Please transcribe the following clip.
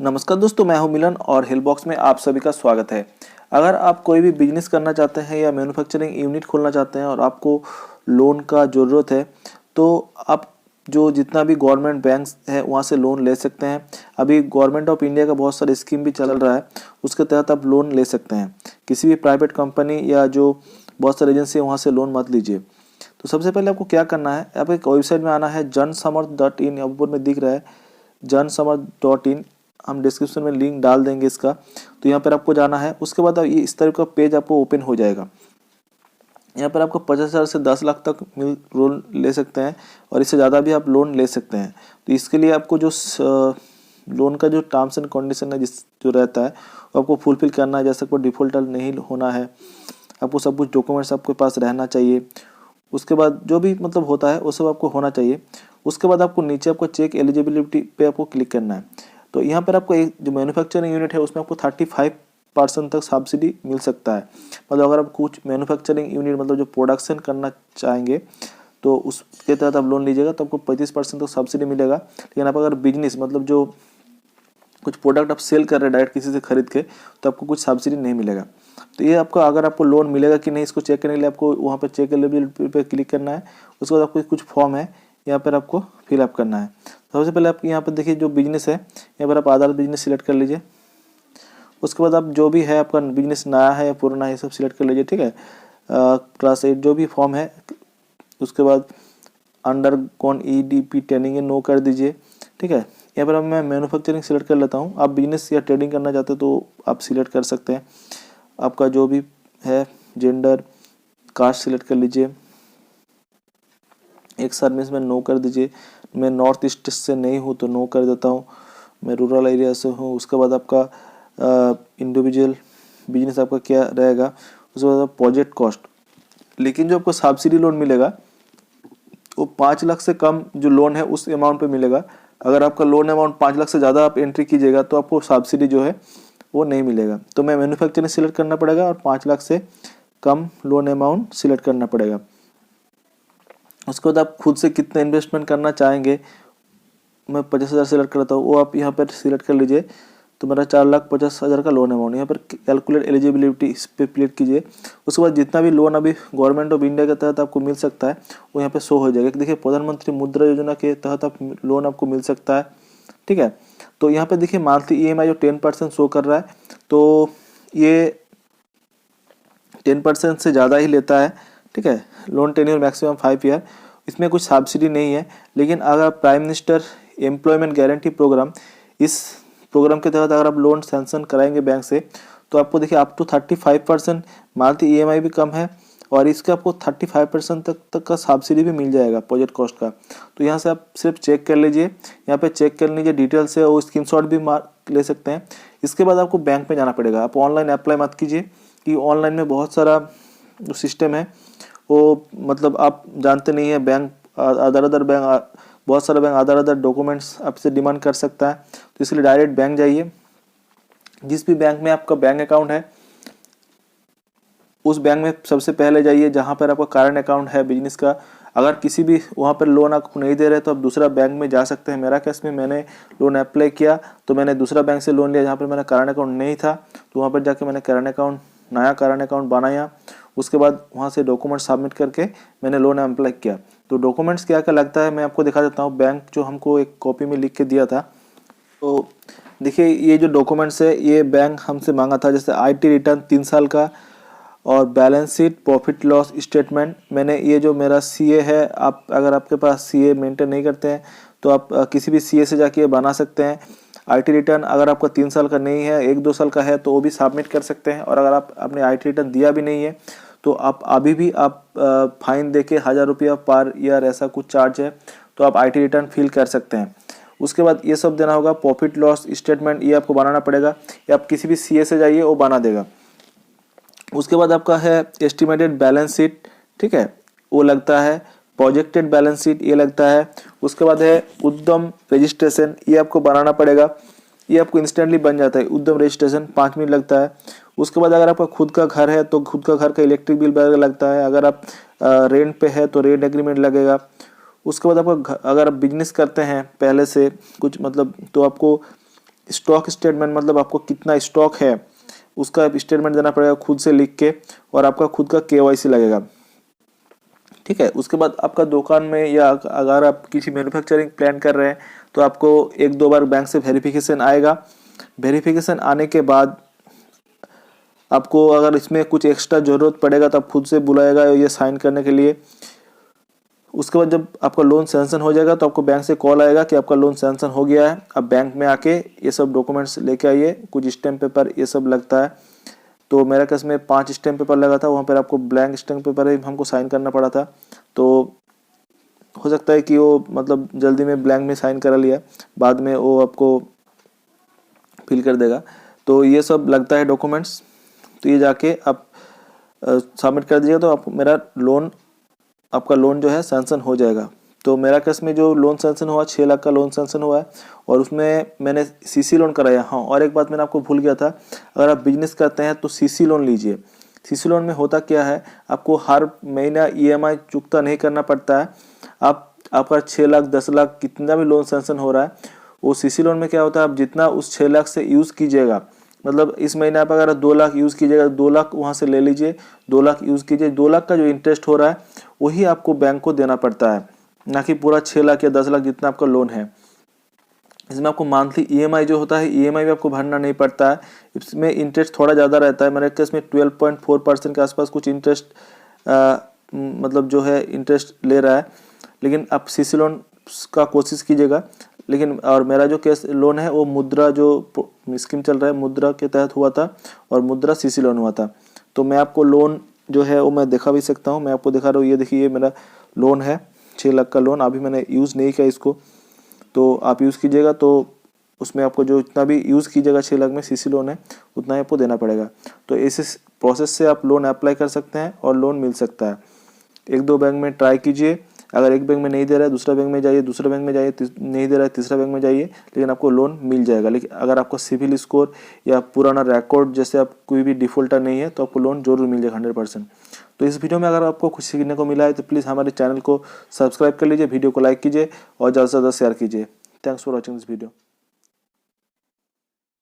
नमस्कार दोस्तों, मैं हूं मिलन और हेल्पबॉक्स में आप सभी का स्वागत है। अगर आप कोई भी बिजनेस करना चाहते हैं या मैन्युफैक्चरिंग यूनिट खोलना चाहते हैं और आपको लोन का ज़रूरत है, तो आप जो जितना भी गवर्नमेंट बैंक्स है वहां से लोन ले सकते हैं। अभी गवर्नमेंट ऑफ इंडिया का बहुत सारा स्कीम भी चल रहा है, उसके तहत आप लोन ले सकते हैं। किसी भी प्राइवेट कंपनी या जो बहुत सारी एजेंसी है वहाँ से लोन मत लीजिए। तो सबसे पहले आपको क्या करना है, आप एक वेबसाइट में आना है जनसमर्थ.in, ऊपर में दिख रहा है जनसमर्थ.in। हम डिस्क्रिप्शन में लिंक डाल देंगे इसका। तो यहाँ पर आपको जाना है, उसके बाद ये इस तरह का पेज आपको ओपन हो जाएगा। यहाँ पर आपको 50,000 से 10 लाख तक लोन ले सकते हैं और इससे ज़्यादा भी आप लोन ले सकते हैं। तो इसके लिए आपको जो लोन का जो टर्म्स एंड कंडीशन है जो रहता है वो आपको फुलफिल करना है। जैसे कोई डिफॉल्टर नहीं होना है, आपको सब कुछ डॉक्यूमेंट्स आपके पास रहना चाहिए। उसके बाद जो भी मतलब होता है वो सब आपको होना चाहिए। उसके बाद आपको नीचे आपको चेक एलिजिबिलिटी पे आपको क्लिक करना है। तो यहाँ पर आपको एक जो मैन्युफैक्चरिंग यूनिट है उसमें आपको 35% तक सब्सिडी मिल सकता है। मतलब अगर आप कुछ मैन्युफैक्चरिंग यूनिट मतलब जो प्रोडक्शन करना चाहेंगे तो उसके तहत आप लोन लीजिएगा तो आपको 35% तक सब्सिडी मिलेगा। लेकिन आप अगर बिजनेस मतलब जो कुछ प्रोडक्ट आप सेल कर रहे हैं डायरेक्ट किसी से खरीद के, तो आपको कुछ सब्सिडी नहीं मिलेगा। तो ये आपका अगर आपको लोन मिलेगा कि नहीं इसको चेक करने के लिए आपको वहाँ पर चेक एलिजिबिलिटी पे क्लिक करना है। उसके बाद आपको कुछ फॉर्म है यहाँ पर आपको फिलअप करना है। सबसे पहले आप यहाँ पर देखिए जो बिजनेस है, यहाँ पर आप आधार बिजनेस सिलेक्ट कर लीजिए। उसके बाद आप जो भी है आपका बिजनेस नया है या पुराना है सब सिलेक्ट कर लीजिए, ठीक है। क्लास 8 जो भी फॉर्म है। उसके बाद अंडर कौन EDP ट्रेनिंग है नो कर दीजिए, ठीक है। यहाँ पर अब मैं मैन्युफैक्चरिंग सिलेक्ट कर लेता हूँ। आप बिजनेस या ट्रेडिंग करना चाहते हो तो आप सिलेक्ट कर सकते हैं। आपका जो भी है जेंडर कास्ट सिलेक्ट कर लीजिए। एक सर्विस में नो कर दीजिए। मैं नॉर्थ ईस्ट से नहीं हूँ तो नो कर देता हूँ, मैं रूरल एरिया से हूँ। उसके बाद आपका इंडिविजुअल बिजनेस आपका क्या रहेगा। उसके बाद प्रोजेक्ट कॉस्ट, लेकिन जो आपको सब्सिडी लोन मिलेगा वो 5 लाख से कम जो लोन है उस अमाउंट पे मिलेगा। अगर आपका लोन अमाउंट 5 लाख से ज़्यादा आप एंट्री कीजिएगा तो आपको सब्सिडी जो है वो नहीं मिलेगा। तो मैं मैन्युफैक्चरिंग सिलेक्ट करना पड़ेगा और 5 लाख से कम लोन अमाउंट सिलेक्ट करना पड़ेगा। उसके बाद आप खुद से कितना इन्वेस्टमेंट करना चाहेंगे, मैं 50,000 सिलेक्ट करता हूँ, वो आप यहाँ पर सिलेक्ट कर लीजिए। तो मेरा 4,50,000 का लोन अमाउंट यहाँ पर कैलकुलेट एलिजिबिलिटी इस पर क्लिक कीजिए। उसके बाद जितना भी लोन अभी गवर्नमेंट ऑफ इंडिया के तहत आपको मिल सकता है वो यहाँ पे शो हो जाएगा। देखिए प्रधानमंत्री मुद्रा योजना के तहत आप लोन आपको मिल सकता है, ठीक है। तो यहाँ पे देखिए मंथली EMI जो 10% शो कर रहा है, तो ये 10% से ज़्यादा ही लेता है, ठीक है। लोन टेन्योर मैक्सिमम 5 ईयर, इसमें कुछ सब्सिडी नहीं है। लेकिन अगर prime minister employment guarantee program, इस प्रोग्राम के तहत अगर आप लोन सैंक्शन कराएंगे बैंक से तो आपको देखिए अप टू 35% मंथली EMI भी कम है और इसका आपको 35% तक का सब्सिडी भी मिल जाएगा प्रोजेक्ट कॉस्ट का। तो यहाँ से आप सिर्फ चेक कर लीजिए, यहाँ पे चेक कर लीजिए डिटेल से, और स्क्रीनशॉट भी मार ले सकते हैं। इसके बाद आपको बैंक में जाना पड़ेगा। आप ऑनलाइन अप्लाई मत कीजिए कि ऑनलाइन में बहुत सारा जो सिस्टम है वो मतलब आप जानते नहीं है, बैंक अदर बैंक बहुत सारा बैंक अदर डॉक्यूमेंट्स आपसे डिमांड कर सकता है। तो इसलिए डायरेक्ट बैंक जाइए। जिस भी बैंक में आपका बैंक अकाउंट है उस बैंक में सबसे पहले जाइए जहां पर आपका करंट अकाउंट है बिजनेस का। अगर किसी भी वहां पर लोन आपको नहीं दे रहे तो आप दूसरा बैंक में जा सकते हैं। मेरा केस में मैंने लोन अप्लाई किया तो मैंने दूसरा बैंक से लोन लिया जहाँ पर मेरा करंट अकाउंट नहीं था, तो वहाँ पर जाके मैंने नया करंट अकाउंट बनाया। उसके बाद वहाँ से डॉक्यूमेंट सबमिट करके मैंने लोन अप्लाई किया। तो डॉक्यूमेंट्स क्या क्या लगता है मैं आपको दिखा देता हूँ। बैंक जो हमको एक कॉपी में लिख के दिया था, तो देखिए ये जो डॉक्यूमेंट्स है ये बैंक हमसे मांगा था, जैसे IT रिटर्न 3 साल का और balance sheet, profit loss statement. मैंने ये जो मेरा CA है, आप अगर आपके पास CA मेंटेन नहीं करते हैं तो आप किसी भी CA से जाके बना सकते हैं। IT रिटर्न अगर आपका 3 साल का नहीं है, 1-2 साल का है तो वो भी सबमिट कर सकते हैं। और अगर आप अपने IT रिटर्न दिया भी नहीं है तो आप अभी भी आप फाइन देके 1,000 रुपया पर ईयर ऐसा कुछ चार्ज है, तो आप IT रिटर्न फिल कर सकते हैं। उसके बाद ये सब देना होगा। प्रॉफिट लॉस स्टेटमेंट ये आपको बनाना पड़ेगा, या आप किसी भी CA से जाइए वो बना देगा। उसके बाद आपका है एस्टिमेटेड बैलेंस शीट, ठीक है, वो लगता है। प्रोजेक्टेड बैलेंस शीट ये लगता है। उसके बाद है उद्यम रजिस्ट्रेशन, ये आपको बनाना पड़ेगा। ये आपको इंस्टेंटली बन जाता है उद्यम रजिस्ट्रेशन, 5 मिनट लगता है। उसके बाद अगर आपका खुद का घर है तो खुद का घर का इलेक्ट्रिक बिल वगैरह लगता है। अगर आप रेंट पे है तो रेंट एग्रीमेंट लगेगा। उसके बाद आपका अगर आप बिजनेस करते हैं पहले से कुछ मतलब, तो आपको स्टॉक स्टेटमेंट मतलब आपको कितना स्टॉक है उसका स्टेटमेंट देना पड़ेगा खुद से लिख के, और आपका खुद का KYC लगेगा। ठीक है, उसके बाद आपका दुकान में या अगर आप किसी मैन्युफैक्चरिंग प्लान कर रहे हैं तो आपको 1-2 बार बैंक से वेरिफिकेशन आएगा। वेरिफिकेशन आने के बाद आपको अगर इसमें कुछ एक्स्ट्रा ज़रूरत पड़ेगा तो आप खुद से बुलाएगा ये साइन करने के लिए। उसके बाद जब आपका लोन सैंक्शन हो जाएगा तो आपको बैंक से कॉल आएगा कि आपका लोन सैंक्शन हो गया है। अब बैंक में आके ये सब डॉक्यूमेंट्स लेके आइए, कुछ स्टैम्प पेपर ये सब लगता है। तो मेरा केस में 5 स्टैम्प पेपर लगा था, वहाँ पर आपको ब्लैंक स्टैम्प पेपर ही हमको साइन करना पड़ा था। तो हो सकता है कि वो मतलब जल्दी में ब्लैंक में साइन करा लिया, बाद में वो आपको फिल कर देगा। तो ये सब लगता है डॉक्यूमेंट्स, तो ये जाके आप सबमिट कर दीजिएगा तो आप आपका लोन जो है सैंक्शन हो जाएगा। तो मेरा केस में जो लोन सैंक्शन हुआ 6 लाख का लोन सैंक्शन हुआ है, और उसमें मैंने CC लोन कराया। हाँ, और एक बात मैंने आपको भूल गया था, अगर आप बिजनेस करते हैं तो CC लोन लीजिए। CC लोन में होता क्या है, आपको हर महीना EMI चुकता नहीं करना पड़ता है। आपका 6 लाख 10 लाख कितना भी लोन सैंक्शन हो रहा है, वो CC लोन में क्या होता है, आप जितना उस 6 लाख से यूज़ कीजिएगा, मतलब इस महीने आप अगर 2 लाख यूज़ कीजिएगा 2 लाख वहाँ से ले लीजिए, 2 लाख यूज़ कीजिए, 2 लाख का जो इंटरेस्ट हो रहा है वही आपको बैंक को देना पड़ता है, ना कि पूरा 6 लाख या 10 लाख जितना आपका लोन है। इसमें आपको मंथली EMI जो होता है EMI भी आपको भरना नहीं पड़ता है। इसमें इंटरेस्ट थोड़ा ज़्यादा रहता है, मेरे केस में 12.4% के आसपास कुछ इंटरेस्ट मतलब जो है इंटरेस्ट ले रहा है। लेकिन आप CC लोन का कोशिश कीजिएगा। लेकिन और मेरा जो केस लोन है वो मुद्रा जो स्कीम चल रहा है मुद्रा के तहत हुआ था, और मुद्रा CC लोन हुआ था। तो मैं आपको लोन जो है वो मैं दिखा भी सकता हूँ, मैं आपको दिखा रहा हूँ। ये देखिए, ये मेरा लोन है 6 लाख का लोन, अभी मैंने यूज़ नहीं किया इसको, तो आप यूज़ कीजिएगा। तो उसमें आपको जो इतना भी यूज़ कीजिएगा 6 लाख में CC लोन है उतना ही आपको देना पड़ेगा। तो इस प्रोसेस से आप लोन अप्लाई कर सकते हैं और लोन मिल सकता है। 1-2 बैंक में ट्राई कीजिए, अगर एक बैंक में नहीं दे रहा है दूसरा बैंक में जाइए, दूसरे बैंक में जाइए नहीं दे रहा है तीसरा बैंक में जाइए, लेकिन आपको लोन मिल जाएगा। लेकिन अगर आपका सिविल स्कोर या पुराना रिकॉर्ड जैसे आप कोई भी डिफ़ॉल्टर नहीं है तो आपको लोन जरूर मिल जाएगा 100%। तो इस वीडियो में अगर आपको कुछ सीखने को मिला है तो प्लीज़ हमारे चैनल को सब्सक्राइब कर लीजिए, वीडियो को लाइक कीजिए और ज़्यादा से ज़्यादा शेयर कीजिए। Thanks for watching this video.